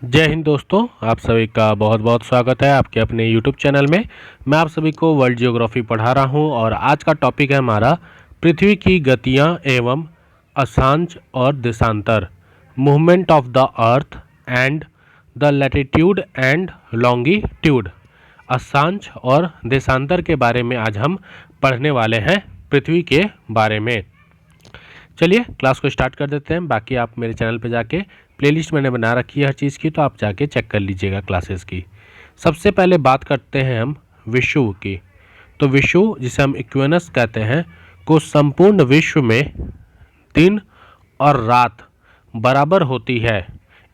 जय हिंद दोस्तों, आप सभी का बहुत बहुत स्वागत है आपके अपने YouTube चैनल में। मैं आप सभी को वर्ल्ड जियोग्राफी पढ़ा रहा हूं और आज का टॉपिक है हमारा पृथ्वी की गतियां एवं अक्षांश और देशांतर, movement of the earth and the latitude and longitude. अक्षांश और देशांतर के बारे में आज हम पढ़ने वाले हैं, पृथ्वी के बारे में। चलिए क्लास को स्टार्ट कर देते हैं। बाकी आप मेरे चैनल पे जाके प्लेलिस्ट मैंने बना रखी है हर चीज़ की, तो आप जाके चेक कर लीजिएगा क्लासेस की। सबसे पहले बात करते हैं हम विषुव की। तो विषुव, जिसे हम इक्वेनस कहते हैं, को संपूर्ण विश्व में दिन और रात बराबर होती है।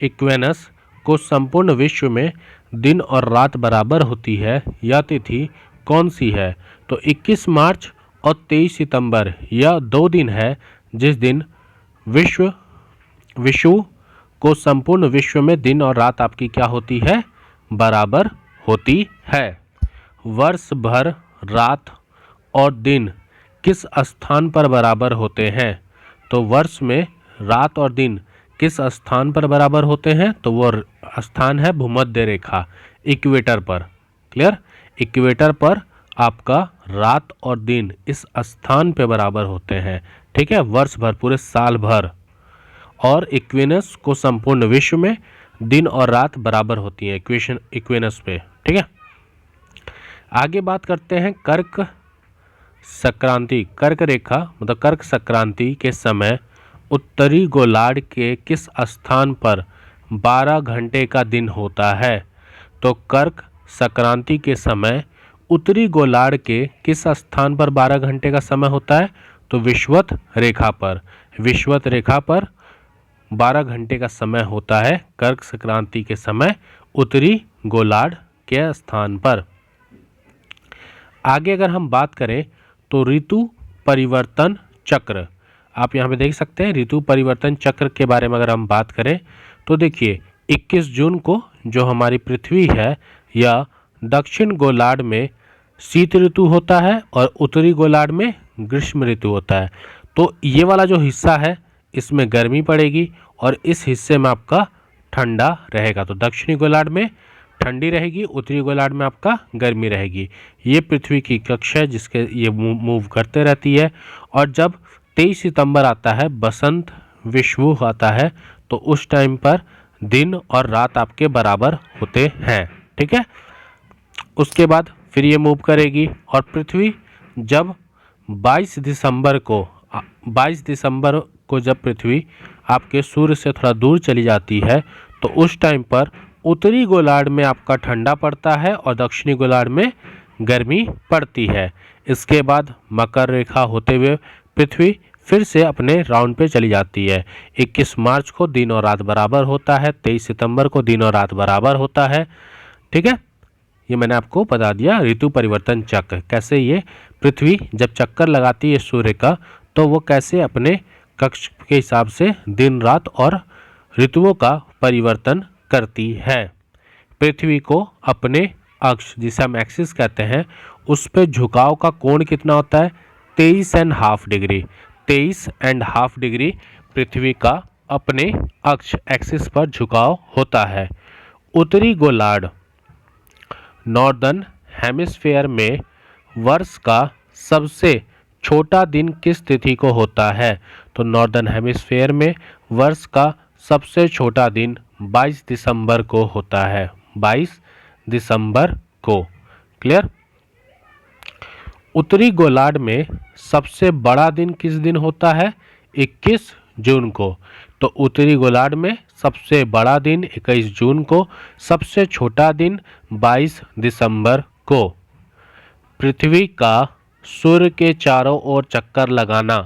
इक्वेनस को संपूर्ण विश्व में दिन और रात बराबर होती है। यह तिथि कौन सी है? तो 21 मार्च और 23 सितंबर, यह 2 दिन है जिस दिन विषुव को संपूर्ण विश्व में दिन और रात आपकी क्या होती है? बराबर होती है। वर्ष भर रात और दिन किस स्थान पर बराबर होते हैं? तो वर्ष में रात और दिन किस स्थान पर बराबर होते हैं? तो वो स्थान है भूमध्य रेखा, इक्वेटर पर। क्लियर? इक्वेटर पर आपका रात और दिन इस स्थान पे बराबर होते हैं। ठीक है, वर्ष भर, पूरे साल भर। और इक्वेनस को संपूर्ण विश्व में दिन और रात बराबर होती है इक्वेनस पे। ठीक है, आगे बात करते हैं कर्क संक्रांति। कर्क रेखा मतलब कर्क संक्रांति के समय उत्तरी गोलार्ध के किस स्थान पर 12 घंटे का दिन होता है? तो कर्क संक्रांति के समय उत्तरी गोलार्ध के किस स्थान पर 12 घंटे का समय होता है? तो विषुवत रेखा पर। विषुवत रेखा पर 12 घंटे का समय होता है कर्क संक्रांति के समय उत्तरी गोलार्ध के स्थान पर। आगे अगर हम बात करें तो ऋतु परिवर्तन चक्र, आप यहाँ पे देख सकते हैं ऋतु परिवर्तन चक्र के बारे में अगर हम बात करें तो देखिए 21 जून को जो हमारी पृथ्वी है, यह दक्षिण गोलार्ध में शीत ऋतु होता है और उत्तरी गोलार्ध में ग्रीष्म ऋतु होता है। तो ये वाला जो हिस्सा है इसमें गर्मी पड़ेगी और इस हिस्से में आपका ठंडा रहेगा। तो दक्षिणी गोलार्ध में ठंडी रहेगी, उत्तरी गोलार्ध में आपका गर्मी रहेगी। ये पृथ्वी की कक्ष है जिसके ये मूव करते रहती है। और जब 23 सितंबर आता है, बसंत विषुव आता है, तो उस टाइम पर दिन और रात आपके बराबर होते हैं। ठीक है, उसके बाद फिर ये मूव करेगी और पृथ्वी जब 22 दिसंबर को जब पृथ्वी आपके सूर्य से थोड़ा दूर चली जाती है, तो उस टाइम पर उत्तरी गोलार्ध में आपका ठंडा पड़ता है और दक्षिणी गोलार्ध में गर्मी पड़ती है। इसके बाद मकर रेखा होते हुए पृथ्वी फिर से अपने राउंड पे चली जाती है। 21 मार्च को दिन और रात बराबर होता है, 23 सितंबर को दिन और रात बराबर होता है। ठीक है, ये मैंने आपको बता दिया ऋतु परिवर्तन चक्र, कैसे ये पृथ्वी जब चक्कर लगाती है सूर्य का, तो वो कैसे अपने कक्ष के हिसाब से दिन रात और ऋतुओं का परिवर्तन करती है। पृथ्वी को अपने अक्ष, जिसे हम एक्सिस कहते हैं, उस पे झुकाव का कोण कितना होता है? 23.5 डिग्री। 23.5 डिग्री पृथ्वी का अपने अक्ष एक्सिस पर झुकाव होता है। उत्तरी गोलार्ध नॉर्दर्न हेमिस्फेयर में वर्ष का सबसे छोटा दिन किस तिथि को होता है? तो नॉर्दर्न हेमिस्फेयर में वर्ष का सबसे छोटा दिन 22 दिसंबर को होता है। 22 दिसंबर को। क्लियर? उत्तरी गोलार्ध में सबसे बड़ा दिन किस दिन होता है? 21 जून को। तो उत्तरी गोलार्ध में सबसे बड़ा दिन 21 जून को, सबसे छोटा दिन 22 दिसंबर को। पृथ्वी का सूर्य के चारों ओर चक्कर लगाना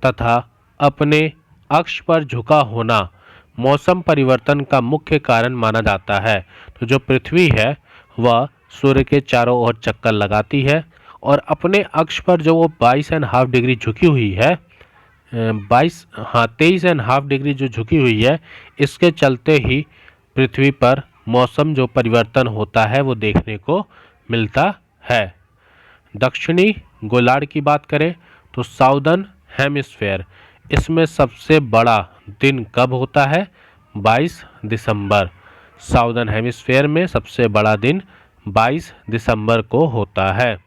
तथा अपने अक्ष पर झुका होना मौसम परिवर्तन का मुख्य कारण माना जाता है। तो जो पृथ्वी है वह सूर्य के चारों ओर चक्कर लगाती है और अपने अक्ष पर जो वो 22.5 डिग्री झुकी हुई है, 23.5 डिग्री जो झुकी हुई है, इसके चलते ही पृथ्वी पर मौसम जो परिवर्तन होता है वो देखने को मिलता है। दक्षिणी गोलार्ध की बात करें तो साउदर्न हेमिस्फेयर, इसमें सबसे बड़ा दिन कब होता है? 22 दिसंबर। साउदर्न हेमिस्फेयर में सबसे बड़ा दिन 22 दिसंबर को होता है।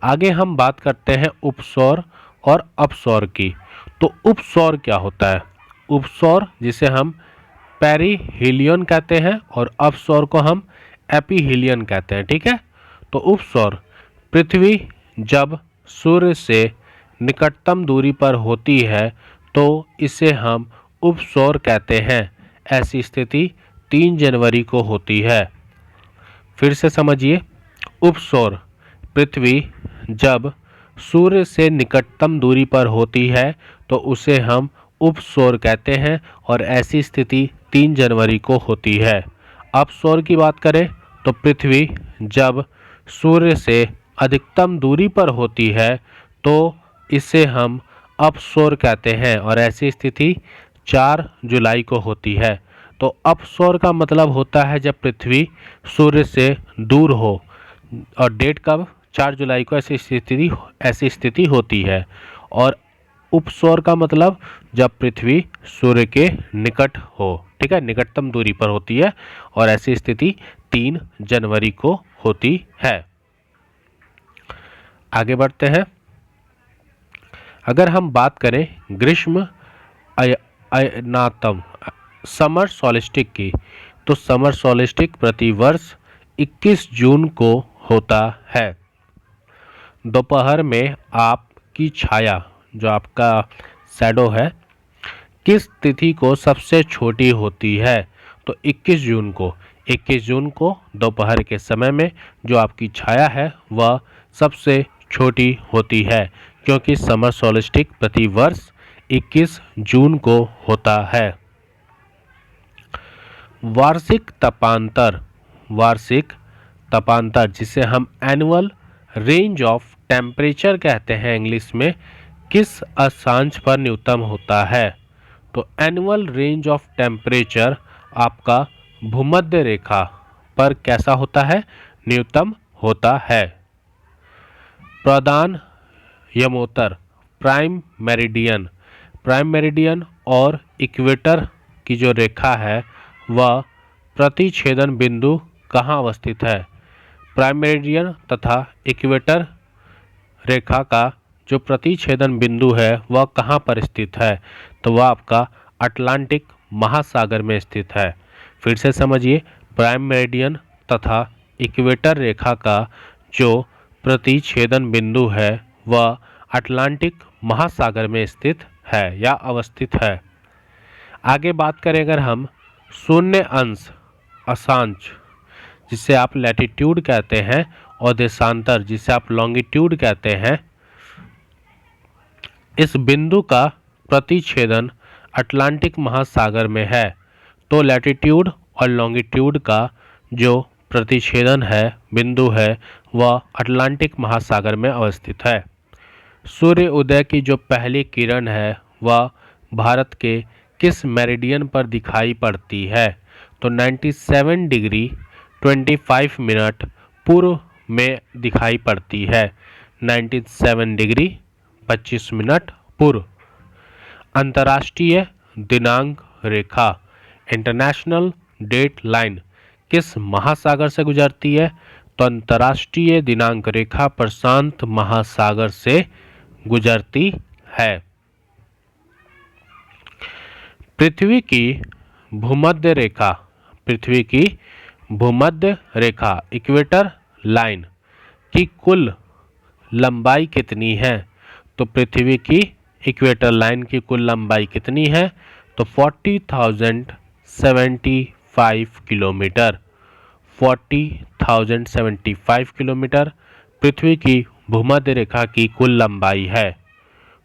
आगे हम बात करते हैं उपसौर और अपसौर की। तो उपसौर क्या होता है? उपसौर जिसे हम पेरिहीलियन कहते हैं और अपसौर को हम एपिहीलियन कहते हैं। ठीक है। तो उपसौर पृथ्वी जब सूर्य से निकटतम दूरी पर होती है तो इसे हम उपसौर कहते हैं। ऐसी स्थिति 3 जनवरी को होती है। फिर से समझिए, उपसौर पृथ्वी जब सूर्य से निकटतम दूरी पर होती है तो उसे हम उपसौर कहते हैं और ऐसी स्थिति 3 जनवरी को होती है। अपसौर की बात करें तो पृथ्वी जब सूर्य से अधिकतम दूरी पर होती है तो इसे हम अपसौर कहते हैं और ऐसी स्थिति 4 जुलाई को होती है। तो अपसौर का मतलब होता है जब पृथ्वी सूर्य से दूर हो, और डेट कब? 4 जुलाई को ऐसी स्थिति होती है। और उपसौर का मतलब जब पृथ्वी सूर्य के निकट हो। ठीक है, निकटतम दूरी पर होती है और ऐसी स्थिति 3 जनवरी को होती है। आगे बढ़ते हैं। अगर हम बात करें ग्रीष्म अयनातम समर सॉलिस्टिक की, तो समर सॉलिस्टिक प्रतिवर्ष 21 जून को होता है। दोपहर में आपकी छाया, जो आपका शैडो है, किस तिथि को सबसे छोटी होती है? तो 21 जून को। 21 जून को दोपहर के समय में जो आपकी छाया है वह सबसे छोटी होती है, क्योंकि समर सॉलिस्टिक प्रतिवर्ष 21 जून को होता है। वार्षिक तपांतर जिसे हम एनुअल रेंज ऑफ टेम्परेचर कहते हैं इंग्लिश में, किस अक्षांश पर न्यूनतम होता है? तो एनुअल रेंज ऑफ टेम्परेचर आपका भूमध्य रेखा पर कैसा होता है? न्यूनतम होता है। प्रधान यमोत्तर प्राइम मेरिडियन और इक्वेटर की जो रेखा है वह प्रतिच्छेदन बिंदु कहाँ अवस्थित है? प्राइम मेरिडियन तथा इक्वेटर रेखा का जो प्रतिच्छेदन बिंदु है वह कहाँ पर स्थित है? तो वह आपका अटलांटिक महासागर में स्थित है। फिर से समझिए, प्राइम मेरिडियन तथा इक्वेटर रेखा का जो प्रतिच्छेदन बिंदु है वह अटलांटिक महासागर में स्थित है या अवस्थित है। आगे बात करें अगर हम शून्य अंश अक्षांश जिसे आप लैटिट्यूड कहते हैं और देशांतर जिसे आप लॉन्गिट्यूड कहते हैं, इस बिंदु का प्रतिच्छेदन अटलांटिक महासागर में है। तो लैटिट्यूड और लॉन्गिट्यूड का जो प्रतिच्छेदन है बिंदु है वह अटलांटिक महासागर में अवस्थित है। सूर्य उदय की जो पहली किरण है वह भारत के किस मेरिडियन पर दिखाई पड़ती है? तो 97 डिग्री 25 मिनट पूर्व में दिखाई पड़ती है। 97 डिग्री 25 मिनट पूर्व। अंतर्राष्ट्रीय दिनांक रेखा इंटरनेशनल डेट लाइन किस महासागर से गुजरती है? तो अंतर्राष्ट्रीय दिनांक रेखा प्रशांत महासागर से गुजरती है। पृथ्वी की भूमध्य रेखा इक्वेटर लाइन की कुल लंबाई कितनी है? तो पृथ्वी की इक्वेटर लाइन की कुल लंबाई कितनी है? तो 40,075 किलोमीटर। 40,075 किलोमीटर पृथ्वी की भूमध्य रेखा की कुल लंबाई है।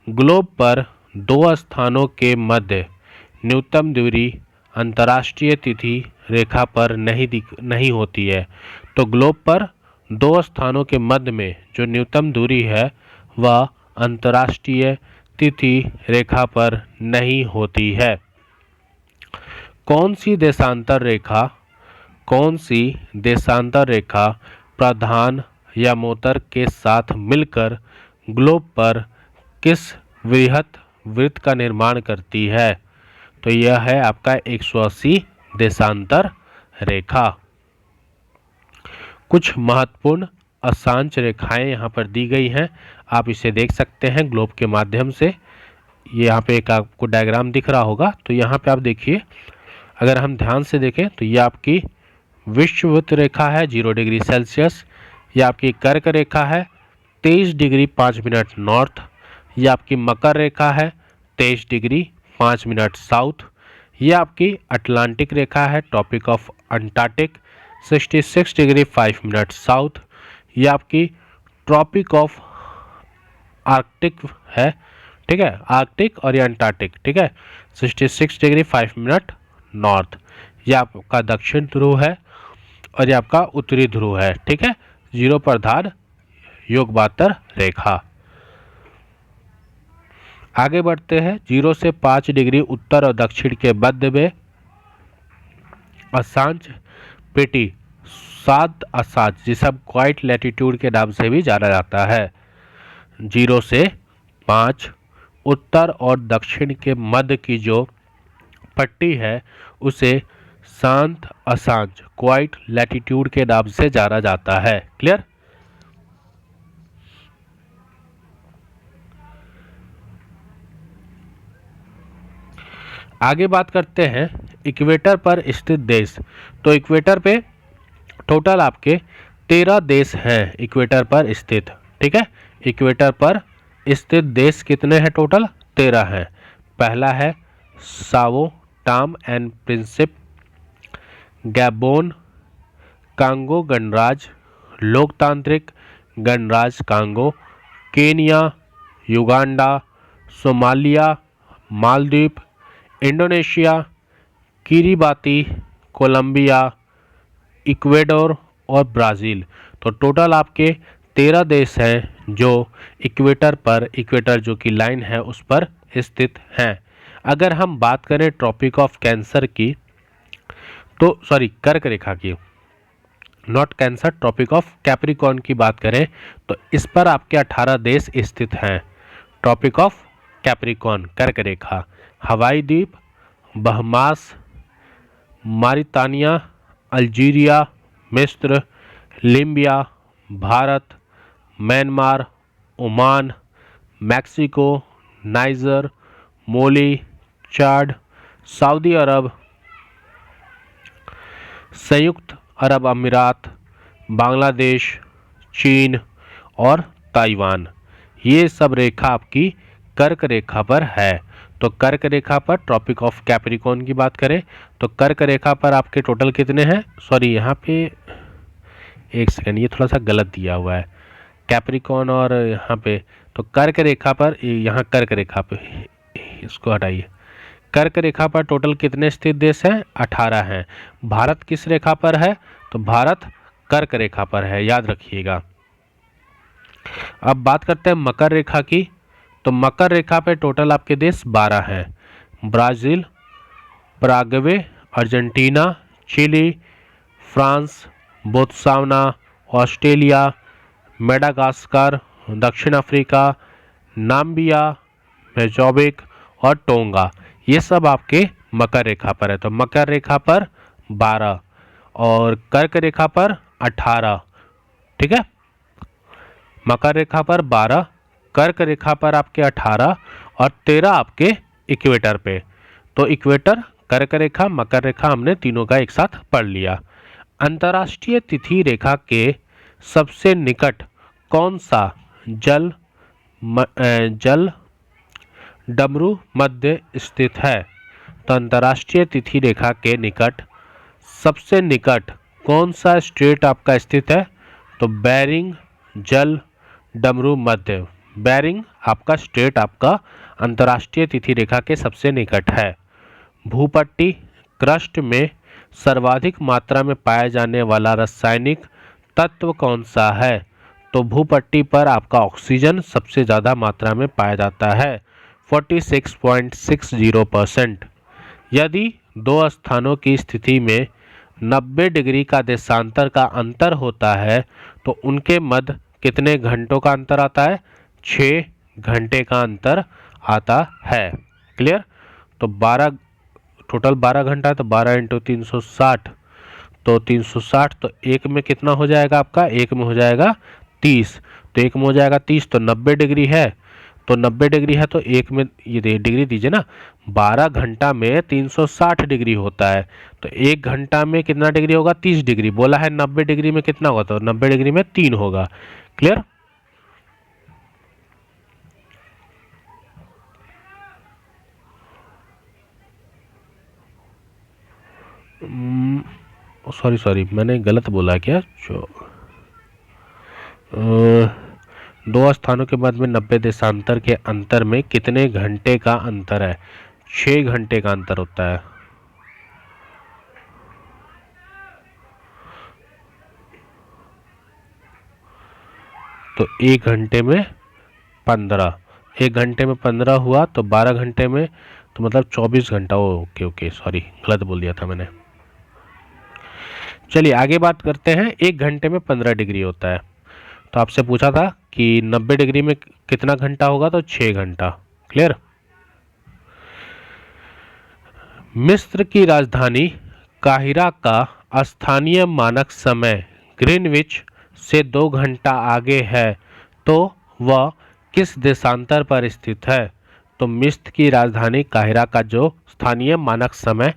ग्लोब पर दो स्थानों के मध्य न्यूनतम दूरी अंतर्राष्ट्रीय तिथि रेखा पर नहीं होती है। तो ग्लोब पर दो स्थानों के मध्य में जो न्यूनतम दूरी है वह अंतर्राष्ट्रीय तिथि रेखा पर नहीं होती है। कौन सी देशांतर रेखा प्रधान यमोत्तर के साथ मिलकर ग्लोब पर किस वृहत वृत्त का निर्माण करती है? तो यह है आपका 180 देशांतर रेखा। कुछ महत्वपूर्ण अक्षांश रेखाएं यहाँ पर दी गई हैं, आप इसे देख सकते हैं ग्लोब के माध्यम से। ये यहाँ पे एक आपको डायग्राम दिख रहा होगा, तो यहाँ पे आप देखिए, अगर हम ध्यान से देखें तो ये आपकी विषुवत रेखा है 0 डिग्री सेल्सियस। ये आपकी कर्क रेखा है 23 डिग्री 5 मिनट नॉर्थ। ये आपकी मकर रेखा है 23 डिग्री 5 मिनट साउथ। ये आपकी अटलांटिक रेखा है tropic of Antarctic 66 degree 5 minute south. ये आपकी ट्रॉपिक ऑफ आर्कटिक है, ठीक है, आर्कटिक और ये अंटार्कटिक, ठीक है, 66 डिग्री 5 मिनट नॉर्थ। ये आपका दक्षिण ध्रुव है और ये आपका उत्तरी ध्रुव है, ठीक है। 0 पर धार योगवातर रेखा। आगे बढ़ते हैं। 0 से 5 डिग्री उत्तर और दक्षिण के मध्य में अक्षांश पेटी 7 अक्षांश, जिसे हम क्वाइट लैटिट्यूड के नाम से भी जाना जाता है। 0 से 5 उत्तर और दक्षिण के मध्य की जो पट्टी है उसे शांत अक्षांश क्वाइट लैटिट्यूड के नाम से जाना जाता है। क्लियर। आगे बात करते हैं इक्वेटर पर स्थित देश। तो इक्वेटर पे टोटल आपके 13 देश हैं इक्वेटर पर स्थित, ठीक है। इक्वेटर पर स्थित देश कितने हैं? टोटल 13 हैं। पहला है Sao Tome and Principe, Gabon, Congo गणराज्य, लोकतांत्रिक गणराज्य Congo, Kenya, Uganda, Somalia, Maldives, Indonesia, Kiribati, Colombia, Ecuador और ब्राज़ील। तो टोटल आपके 13 देश हैं जो इक्वेटर पर, इक्वेटर जो कि लाइन है उस पर स्थित हैं। अगर हम बात करें ट्रॉपिक ऑफ कैंसर की, तो सॉरी कर्क रेखा की, not cancer, tropic of Capricorn की बात करें तो इस पर आपके 18 देश स्थित हैं। ट्रॉपिक ऑफ कैप्रिकॉर्न कर्क रेखा, हवाई द्वीप, बहमास, मारितानिया, अल्जीरिया, मिस्र, Libya, Bharat, Myanmar, Oman, Mexico, Niger, Mali, Chad, Saudi Arab, संयुक्त अरब अमीरात, बांग्लादेश, चीन और ताइवान। ये सब रेखा आपकी कर्क रेखा पर है। तो कर्क रेखा पर ट्रॉपिक ऑफ कैप्रिकॉर्न की बात करें तो कर्क रेखा पर आपके टोटल कितने हैं? सॉरी यहाँ पे एक सेकंड, ये थोड़ा सा गलत दिया हुआ है, कैप्रिकॉर्न और यहाँ पे, तो कर्क रेखा पर, यहाँ कर्क रेखा पे, इसको हटाइए, कर्क रेखा पर टोटल कितने स्थित देश हैं? 18 हैं। भारत किस रेखा पर है? तो भारत कर्क रेखा पर है, याद रखिएगा। अब बात करते हैं मकर रेखा की। तो मकर रेखा पे टोटल आपके देश 12 हैं। Brazil, Paraguay, Argentina, Chile, France, Botswana, Australia, Madagascar, दक्षिण अफ्रीका, नाम्बिया, मोजाम्बिक और टोंगा। ये सब आपके मकर रेखा पर है। तो मकर रेखा पर 12 और कर्क रेखा पर 18, ठीक है। मकर रेखा पर 12, कर्क रेखा पर आपके 18 और 13 आपके इक्वेटर पे। तो इक्वेटर, कर्क रेखा, मकर रेखा, हमने तीनों का एक साथ पढ़ लिया। अंतर्राष्ट्रीय तिथि रेखा के सबसे निकट कौन सा जल डमरू मध्य स्थित है? तो अंतर्राष्ट्रीय तिथि रेखा के निकट सबसे निकट कौन सा स्ट्रेट आपका स्थित है? तो बेरिंग जल डमरू मध्य, बेरिंग आपका स्ट्रेट आपका अंतर्राष्ट्रीय तिथि रेखा के सबसे निकट है। भूपट्टी क्रस्ट में सर्वाधिक मात्रा में पाया जाने वाला रासायनिक तत्व कौन सा है? तो भूपट्टी पर आपका ऑक्सीजन सबसे ज़्यादा मात्रा में पाया जाता है, 46.60%। यदि दो स्थानों की स्थिति में 90 डिग्री का देशांतर का अंतर होता है तो उनके मध्य कितने घंटों का अंतर आता है? 6 घंटे का अंतर आता है। क्लियर। तो 12 टोटल 12 घंटा है तो 12 इंटू 360, तो 360, तो एक में कितना हो जाएगा आपका, एक में हो जाएगा 30, तो एक में हो जाएगा 30, तो 90 डिग्री है, तो 90 डिग्री है तो एक में ये डिग्री दीजिए ना, 12 घंटा में 360 डिग्री होता है, तो एक घंटा में कितना डिग्री होगा, 30 डिग्री। बोला है 90 डिग्री में कितना होगा, तो 90 डिग्री में 3 होगा। क्लियर। सॉरी मैंने गलत बोला क्या, दो स्थानों के मध्य में 90 देशांतर के अंतर में कितने घंटे का अंतर है, 6 घंटे का अंतर होता है। तो एक घंटे में 15, एक घंटे में 15 हुआ तो 12 घंटे में, तो मतलब 24 घंटा। ओके सॉरी गलत बोल दिया था मैंने। चलिए आगे बात करते हैं। एक घंटे में 15 डिग्री होता है, तो आपसे पूछा था कि 90 डिग्री में कितना घंटा होगा, तो 6 घंटा। क्लियर। मिस्र की राजधानी काहिरा का स्थानीय मानक समय ग्रीनविच से 2 घंटा आगे है, तो वह किस देशांतर पर स्थित है। तो मिस्र की राजधानी काहिरा का जो स्थानीय मानक समय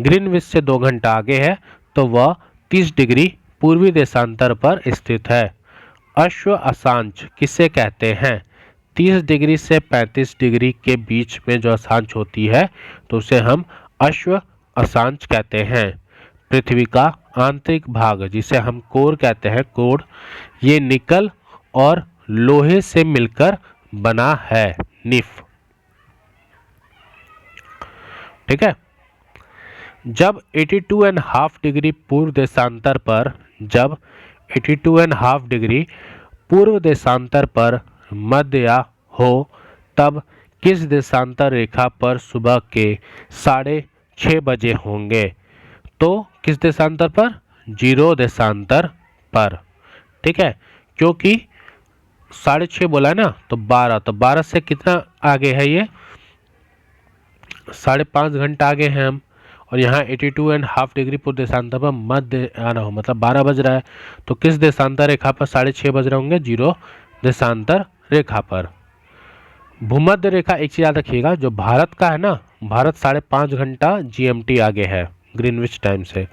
ग्रीनविच से 2 घंटा आगे है, तो वह 30 डिग्री पूर्वी देशांतर पर स्थित है। अश्व अक्षांश किसे कहते हैं, 30 डिग्री से 35 डिग्री के बीच में जो अक्षांश होती है तो उसे हम अश्व अक्षांश कहते हैं। पृथ्वी का आंतरिक भाग जिसे हम कोर कहते हैं, कोर, ये निकल और लोहे से मिलकर बना है, निफ। ठीक है। जब 82.5 डिग्री पूर्व देशांतर पर, जब 82.5 डिग्री पूर्व देशांतर पर मध्य हो, तब किस देशांतर रेखा पर सुबह के 6:30 बजे होंगे। तो किस देशांतर पर, 0 देशांतर पर। ठीक है, क्योंकि 6:30 बोला है ना, तो 12, तो 12 से कितना आगे है, ये 5.5 घंटा आगे हैं हम, और यहाँ 82.5 डिग्री पूर्व देशांतर पर मध्य आना हो, मतलब 12 बज रहा है, तो किस देशांतर रेखा पर 6:30 बज रहे होंगे, 0 देशांतर रेखा पर। भूमध्य रेखा, एक चीज याद रखिएगा, जो भारत का है ना, भारत 5.5 घंटा जीएमटी आगे है ग्रीनविच टाइम से।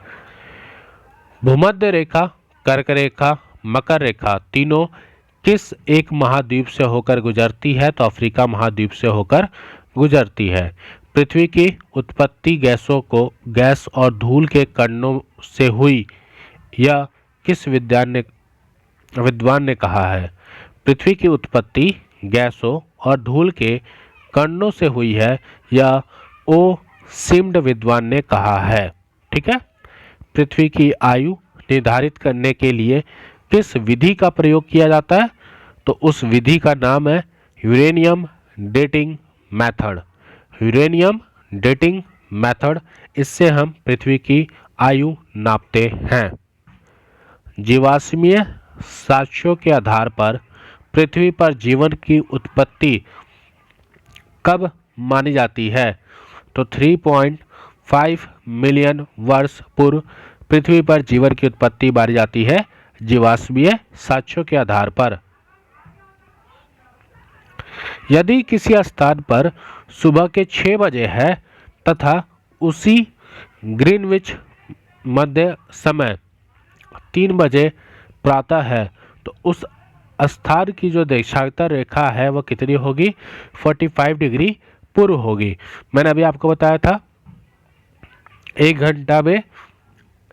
भूमध्य रेखा, कर्क रेखा, मकर रेखा तीनों किस एक महाद्वीप से होकर गुजरती है, तो अफ्रीका महाद्वीप से होकर गुजरती है। पृथ्वी की उत्पत्ति गैसों को, गैस और धूल के कणों से हुई, यह किस विद्वान ने कहा है। पृथ्वी की उत्पत्ति गैसों और धूल के कणों से हुई है, यह ओ सिम्ड विद्वान ने कहा है। ठीक है। पृथ्वी की आयु निर्धारित करने के लिए किस विधि का प्रयोग किया जाता है, तो उस विधि का नाम है uranium dating method. Uranium dating method, इससे हम पृथ्वी की आयु नापते हैं। जीवाश्मीय साक्ष्यों के आधार पर पृथ्वी पर जीवन की उत्पत्ति कब मानी जाती है, तो 3.5 मिलियन वर्ष पूर्व पृथ्वी पर जीवन की उत्पत्ति मानी जाती है जीवाश्मीय साक्ष्यों के आधार पर। यदि किसी स्थान पर सुबह के 6 बजे है तथा उसी ग्रीनविच मध्य समय 3 बजे प्रातः है, तो उस स्थान की जो देशांतर रेखा है वह कितनी होगी, 45 डिग्री पूर्व होगी। मैंने अभी आपको बताया था 1 घंटा में,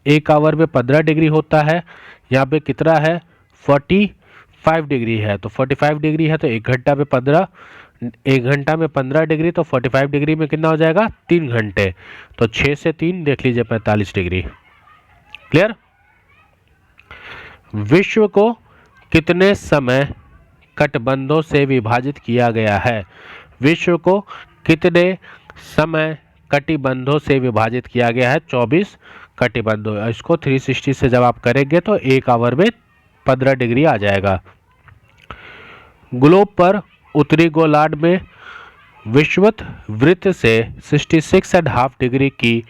1 आवर में 15 डिग्री होता है, यहाँ पे कितना है, 45 डिग्री है, तो 45 डिग्री है तो 1 घंटा में 15, 1 घंटा में 15 डिग्री, तो 45 डिग्री में कितना हो जाएगा, 3 घंटे, तो 6 से 3 देख लीजिए 45 डिग्री। क्लियर। विश्व को कितने समय कटबंधों से विभाजित किया गया है। विश्व को कितने समय कटिबंधों से विभाजित किया गया है, 24 कटिबंधों। इसको 360 से जब आप करेंगे तो 1 आवर में 15 डिग्री आ जाएगा। ग्लोब पर उत्तरी गोलार्ध में विषुवत वृत्त से 66.5 डिग्री की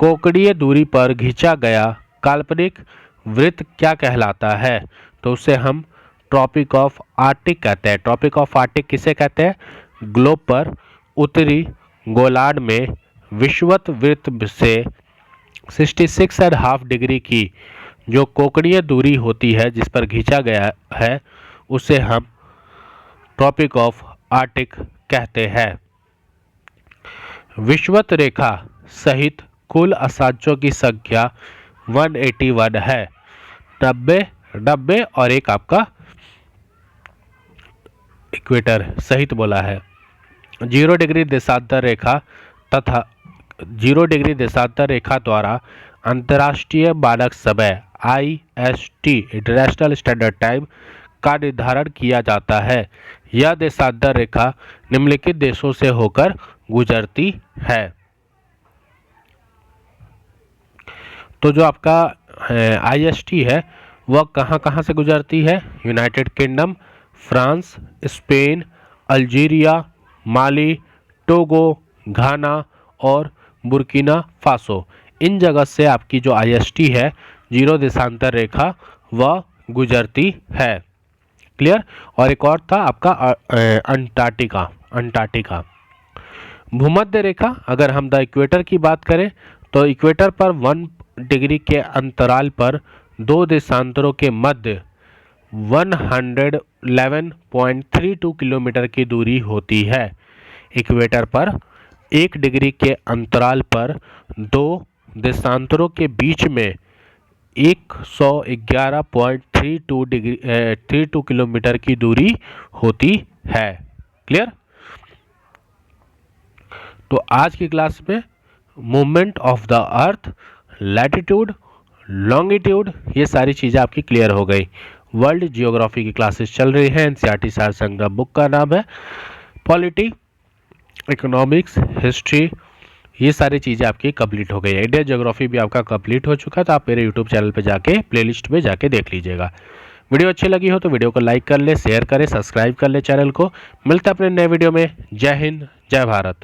कोणीय दूरी पर खींचा गया काल्पनिक वृत्त क्या कहलाता है? तो उसे हम ट्रॉपिक ऑफ आर्कटिक कहते हैं। ट्रॉपिक ऑफ आर्कटिक किसे कहते हैं? ग्लोब पर उत्तरी गोलार्ध में विषुवत वृत्त से 66.5 डिग्री की जो कोणीय दूरी होती है जिस पर खींचा गया है उसे हम ट्रॉपिक ऑफ आर्कटिक कहते हैं। विषुवत रेखा सहित कुल अक्षांशों की संख्या 181 है। 90 और एक आपका इक्वेटर सहित बोला है। 0 डिग्री देशांतर रेखा तथा 0 डिग्री देशांतर रेखा द्वारा अंतर्राष्ट्रीय मानक समय IST इंटरनेशनल स्टैंडर्ड टाइम का निर्धारण किया जाता है। यह देशांतर रेखा निम्नलिखित देशों से होकर गुजरती है। तो जो आपका IST है वह कहाँ कहाँ से गुजरती है? United Kingdom, France, Spain, Algeria, Mali, Togo, Ghana और बुर्किना फासो। इन जगह से आपकी जो IST है 0 देशांतर रेखा वह गुजरती है। क्लियर? और एक और था आपका अंटार्कटिका। भूमध्य रेखा, अगर हम द इक्वेटर की बात करें तो इक्वेटर पर 1 डिग्री के अंतराल पर दो देशांतरों के मध्य 111.32 किलोमीटर की दूरी होती है। इक्वेटर पर 1 डिग्री के अंतराल पर दो देशांतरों के बीच में 111.32 किलोमीटर की दूरी होती है। क्लियर? तो आज की क्लास में movement of the earth, latitude, longitude, ये सारी चीज़ें आपकी क्लियर हो गई। वर्ल्ड जियोग्राफी की क्लासेस चल रही हैं। NCERT सार संग्रह बुक का नाम है। पॉलिटी, इकोनॉमिक्स, हिस्ट्री, ये सारी चीज़ें आपकी कंप्लीट हो गई है। इंडियन ज्योग्राफी भी आपका कंप्लीट हो चुका है। तो आप मेरे यूट्यूब चैनल पे जाके प्लेलिस्ट में जाके देख लीजिएगा। वीडियो अच्छी लगी हो तो वीडियो को लाइक कर ले, शेयर करें, सब्सक्राइब कर ले चैनल को। मिलते हैं अपने नए वीडियो में। जय हिंद, जय भारत।